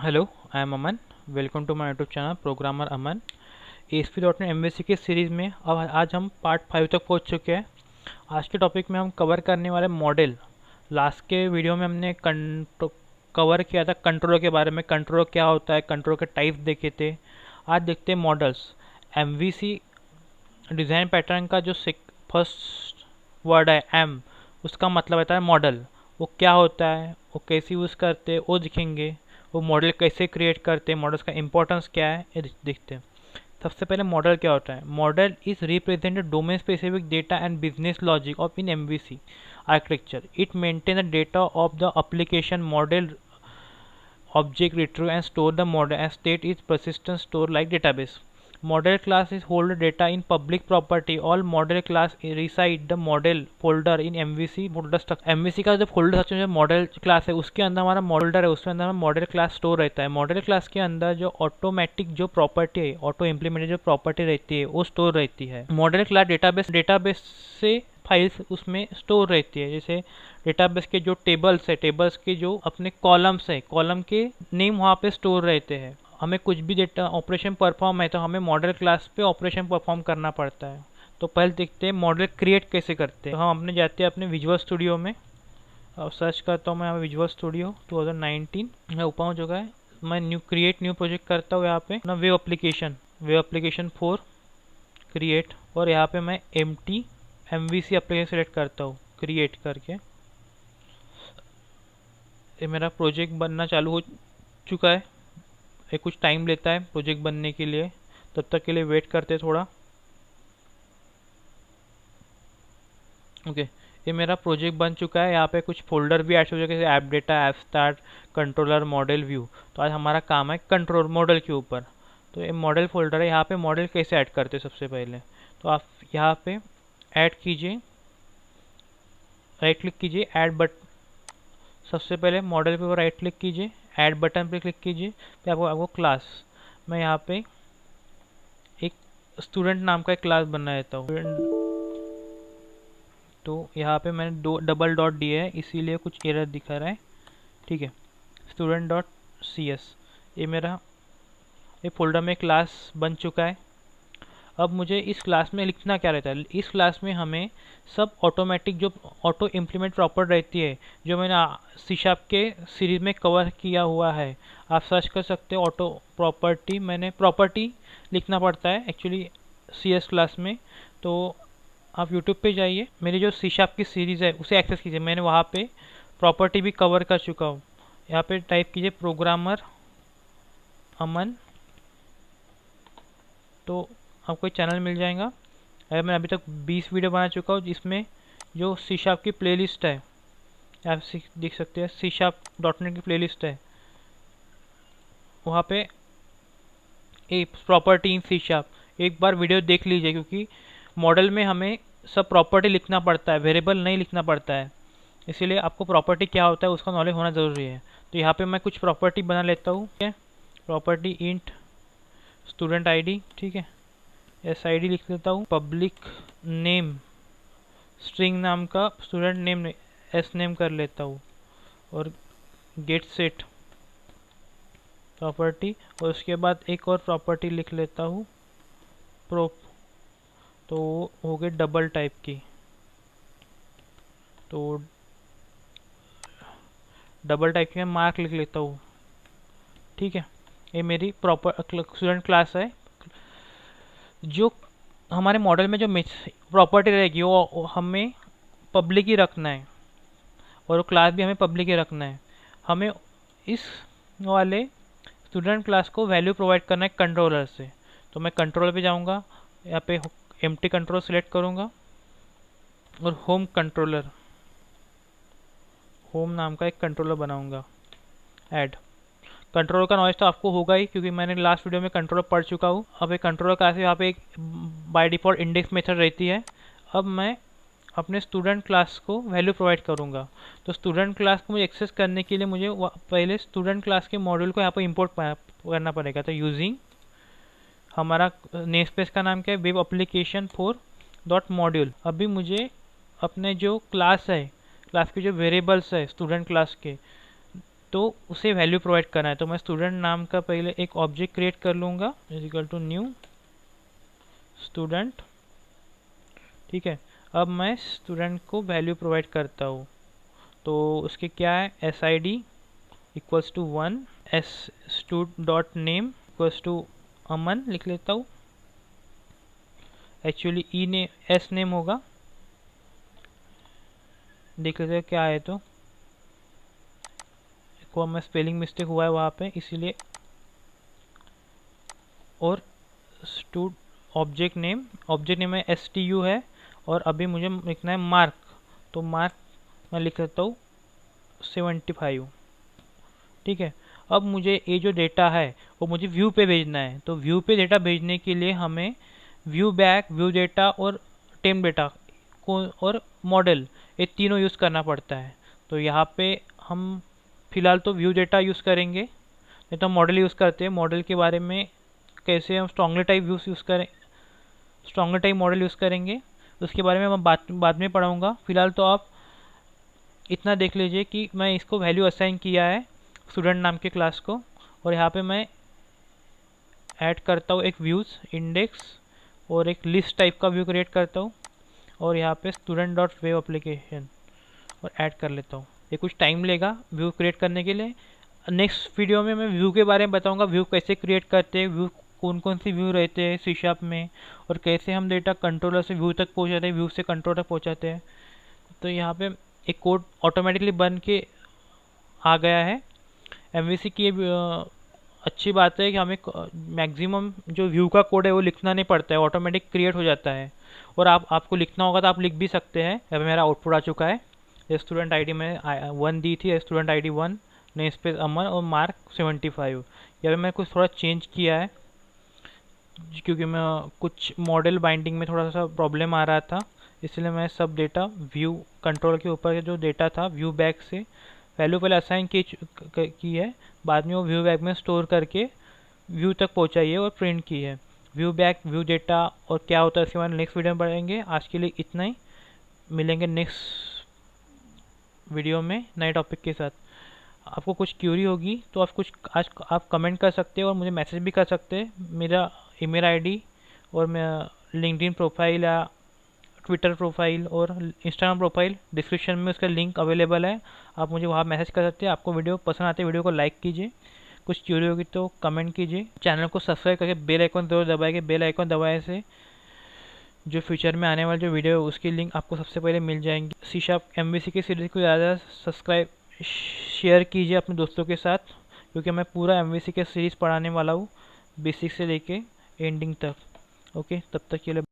Hello, I am Aman. Welcome to my YouTube channel programmer Aman. ASP.NET MVC की series में अब आज हम पार्ट 5 तक पहुंच चुके हैं। आज के टॉपिक में हम कवर करने वाले मॉडल। लास्ट के वीडियो में हमने कवर किया था कंट्रोलर के बारे में, कंट्रोलर क्या होता है, कंट्रोलर के टाइप देखे थे। आज देखते हैं मॉडल्स। MVC डिज़ाइन पैटर्न का जो फर्स्ट वर्ड है M, उसका मतलब होता है मॉडल। वो क्या होता है, वो कैसे यूज़ करते हैं वो दिखेंगे। वो मॉडल कैसे क्रिएट करते हैं, मॉडल्स का इंपॉर्टेंस क्या है ये दिखते हैं। सबसे पहले मॉडल क्या होता है। Model is represented domain specific data and business logic of in MVC architecture. It maintain the data of the application model object retrieve and store the model and state is persistent store like database. Model class is hold data in public property. All model class reside the model folder in MVC folder structure. MVC का जो folder structure जो model class है उसके अंदर हमारा model है, उसके अंदर हमारा मॉडल क्लास स्टोर रहता है। मॉडल क्लास के अंदर जो ऑटोमेटिक जो प्रॉपर्टी है, ऑटो इम्प्लीमेंटेड जो प्रॉपर्टी रहती है वो स्टोर रहती है। मॉडल क्लास डेटाबेस से फाइल्स उसमें स्टोर रहती है। जैसे डेटाबेस के जो टेबल्स है, टेबल्स के जो अपने कॉलम्स है, कॉलम के नेम वहाँ पे स्टोर रहते हैं। हमें कुछ भी डेटा ऑपरेशन परफॉर्म है तो हमें मॉडल क्लास पे ऑपरेशन परफॉर्म करना पड़ता है। तो पहले देखते हैं मॉडल क्रिएट कैसे करते हैं। तो हम अपने जाते हैं अपने विजुअल स्टूडियो में। अब सर्च करता हूँ मैं यहाँ विजुअल स्टूडियो 2019 मैं ऊपर हो चुका है। मैं न्यू प्रोजेक्ट करता हूँ। यहाँ पे ना वेब एप्लीकेशन 4 क्रिएट, और यहाँ पे मैं एम्प्टी MVC एप्लीकेशन सेलेक्ट करता हूँ। क्रिएट करके ये मेरा प्रोजेक्ट बनना चालू हो चुका है। ये कुछ टाइम लेता है प्रोजेक्ट बनने के लिए, तब तक के लिए वेट करते थोड़ा। ओके, ये मेरा प्रोजेक्ट बन चुका है। यहाँ पे कुछ फोल्डर भी ऐड हो चुके हैं, जैसे app data, app start, controller, model view. तो आज हमारा काम है कंट्रोल मॉडल के ऊपर। तो ये मॉडल फोल्डर है। यहाँ पे मॉडल कैसे ऐड करते हैं सबसे पहले, तो आप यहाँ पे ऐड कीजिए, राइट क्लिक कीजिए, ऐड बट सबसे पहले मॉडल पे राइट क्लिक कीजिए, ऐड बटन पे क्लिक कीजिए। फिर आपको क्लास, मैं यहाँ पे एक स्टूडेंट नाम का एक क्लास बना देता हूँ। तो यहाँ पे मैंने डबल डॉट दिया है, इसीलिए कुछ एरर दिखा रहा है। ठीक है, student.cs ये मेरा ये फोल्डर में क्लास बन चुका है। अब मुझे इस क्लास में लिखना क्या रहता है। इस क्लास में हमें सब ऑटोमेटिक जो ऑटो इम्प्लीमेंट प्रॉपर रहती है, जो मैंने C# के सीरीज में कवर किया हुआ है। आप सर्च कर सकते हो ऑटो प्रॉपर्टी। मैंने प्रॉपर्टी लिखना पड़ता है एक्चुअली CS क्लास में। तो आप YouTube पे जाइए, मेरी जो C# की सीरीज़ है उसे एक्सेस कीजिए। मैंने वहाँ पे प्रॉपर्टी भी कवर कर चुका हूँ। यहाँ पे टाइप कीजिए प्रोग्रामर अमन, तो आपको चैनल मिल जाएगा। अगर मैं अभी तक 20 वीडियो बना चुका हूँ, जिसमें जो C# की प्लेलिस्ट है आप देख सकते हैं। C#.NET की प्लेलिस्ट है, वहाँ पे एक प्रॉपर्टी इन C#। एक बार वीडियो देख लीजिए, क्योंकि मॉडल में हमें सब प्रॉपर्टी लिखना पड़ता है, वेरिएबल नहीं लिखना पड़ता है। इसीलिए आपको प्रॉपर्टी क्या होता है उसका नॉलेज होना ज़रूरी है। तो यहाँ पे मैं कुछ प्रॉपर्टी बना लेता हूँ। ठीक है, प्रॉपर्टी इंट स्टूडेंट ID, ठीक है, SID लिख लेता हूँ। पब्लिक नेम स्ट्रिंग नाम का स्टूडेंट नेम S नेम कर लेता हूँ, और गेट सेट प्रॉपर्टी, और उसके बाद एक और प्रॉपर्टी लिख लेता हूँ प्रोप। तो हो गई डबल टाइप की, तो डबल टाइप की मैं मार्क लिख लेता हूँ। ठीक है, ये मेरी प्रॉपर स्टूडेंट क्लास है। जो हमारे मॉडल में जो प्रॉपर्टी रहेगी वो हमें पब्लिक ही रखना है, और वो क्लास भी हमें पब्लिक ही रखना है। हमें इस वाले स्टूडेंट क्लास को वैल्यू प्रोवाइड करना है कंट्रोलर से। तो मैं कंट्रोलर पे जाऊंगा, यहाँ पे एम्प्टी कंट्रोल सेलेक्ट करूंगा, और होम नाम का एक कंट्रोलर बनाऊंगा। ऐड कंट्रोलर का नॉलेज तो आपको होगा ही, क्योंकि मैंने लास्ट वीडियो में कंट्रोलर पढ़ चुका हूँ। अब एक कंट्रोलर क्लास है, यहाँ पे एक बाय डिफ़ॉल्ट इंडेक्स मेथड रहती है। अब मैं अपने स्टूडेंट क्लास को वैल्यू प्रोवाइड करूँगा। तो स्टूडेंट क्लास को मुझे एक्सेस करने के लिए मुझे पहले स्टूडेंट क्लास के मॉड्यूल को यहाँ पर इंपोर्ट करना पड़ेगा। तो यूजिंग हमारा नेम स्पेस का नाम क्या है, वेब एप्लीकेशन 4 डॉट मॉड्यूल। अभी मुझे अपने जो क्लास है, क्लास के जो वेरिएबल्स है स्टूडेंट क्लास के, तो उसे वैल्यू प्रोवाइड करना है। तो मैं स्टूडेंट नाम का पहले एक ऑब्जेक्ट क्रिएट कर लूँगा, is equal to new student. ठीक है, अब मैं स्टूडेंट को वैल्यू प्रोवाइड करता हूँ। तो उसके क्या है, S I D equals to 1, S stud dot name equals to Aman लिख लेता हूँ। एक्चुअली ई ने एस नेम होगा, देख लेते हैं क्या है। तो को मैं स्पेलिंग मिस्टेक हुआ है वहाँ पे, इसीलिए। और स्टूड ऑब्जेक्ट नेम है एस टी यू है, और अभी मुझे लिखना है मार्क। तो मार्क मैं लिख लेता हूँ 75। ठीक है, अब मुझे ये जो डेटा है वो मुझे व्यू पे भेजना है। तो व्यू पे डेटा भेजने के लिए हमें व्यू बैक, व्यू डेटा और टेम डेटा को और मॉडल, ये तीनों यूज़ करना पड़ता है। तो यहाँ पे हम फिलहाल तो व्यू डेटा यूज़ करेंगे, नहीं तो मॉडल यूज़ करते हैं। मॉडल के बारे में कैसे हम स्ट्रॉन्गली टाइप व्यूज यूज़ करें, स्ट्रॉन्गली टाइप मॉडल यूज़ करेंगे, उसके बारे में मैं बाद में पढ़ाऊँगा। फिलहाल तो आप इतना देख लीजिए कि मैं इसको वैल्यू असाइन किया है स्टूडेंट नाम के क्लास को, और यहाँ पे मैं ऐड करता हूँ एक व्यूज़ इंडेक्स और एक लिस्ट टाइप का व्यू क्रिएट करता हूँ, और यहाँ पे स्टूडेंट डॉट वेब एप्लीकेशन और ऐड कर लेता हूँ। ये कुछ टाइम लेगा व्यू क्रिएट करने के लिए। नेक्स्ट वीडियो में मैं व्यू के बारे में बताऊँगा, व्यू कैसे क्रिएट करते हैं, व्यू कौन कौन सी व्यू रहते हैं सी शार्प में, और कैसे हम डेटा कंट्रोलर से व्यू तक पहुँचाते हैं, व्यू से कंट्रोलर तक पहुँचाते हैं। तो यहाँ पे एक कोड ऑटोमेटिकली बन के आ गया है। एमवीसी की अच्छी बात है कि हमें मैक्सिमम जो व्यू का कोड है वो लिखना नहीं पड़ता है, ऑटोमेटिक क्रिएट हो जाता है। और आपको लिखना होगा तो आप लिख भी सकते हैं। अभी मेरा आउटपुट आ चुका है। स्टूडेंट आईडी में 1 दी थी, स्टूडेंट आईडी 1, नेम स्पेस अमन और मार्क 75। यहाँ पे मैं कुछ थोड़ा चेंज किया है क्योंकि मैं कुछ मॉडल बाइंडिंग में थोड़ा सा प्रॉब्लम आ रहा था, इसलिए मैं सब डेटा व्यू कंट्रोल के ऊपर जो डेटा था व्यू बैक से वैल्यू पहले असाइन की है, बाद में वो व्यू बैक में स्टोर करके व्यू तक पहुंचाई है और प्रिंट की है। व्यू बैक, व्यू डेटा और क्या होता है इसके बारे में नेक्स्ट वीडियो में पढ़ेंगे। आज के लिए इतना ही, मिलेंगे नेक्स्ट वीडियो में नए टॉपिक के साथ। आपको कुछ क्यूरी होगी तो आज आप कमेंट कर सकते हैं और मुझे मैसेज भी कर सकते हैं। मेरा ईमेल आईडी और मैं लिंक्डइन प्रोफाइल या ट्विटर प्रोफाइल और इंस्टाग्राम प्रोफाइल डिस्क्रिप्शन में उसका लिंक अवेलेबल है, आप मुझे वहाँ मैसेज कर सकते हैं। आपको वीडियो पसंद आते वीडियो को लाइक कीजिए, कुछ क्यूरी होगी तो कमेंट कीजिए। चैनल को सब्सक्राइब करके बेल आइकन जरूर दबाएंगे। बेल आइकन दबाए से जो फ्यूचर में आने वाले जो वीडियो है उसकी लिंक आपको सबसे पहले मिल जाएंगी। सी शार्प एमवीसी की सीरीज़ को ज़्यादा सब्सक्राइब शेयर कीजिए अपने दोस्तों के साथ, क्योंकि मैं पूरा एमवीसी के सीरीज़ पढ़ाने वाला हूँ, बेसिक से लेके एंडिंग तक। ओके, तब तक के लिए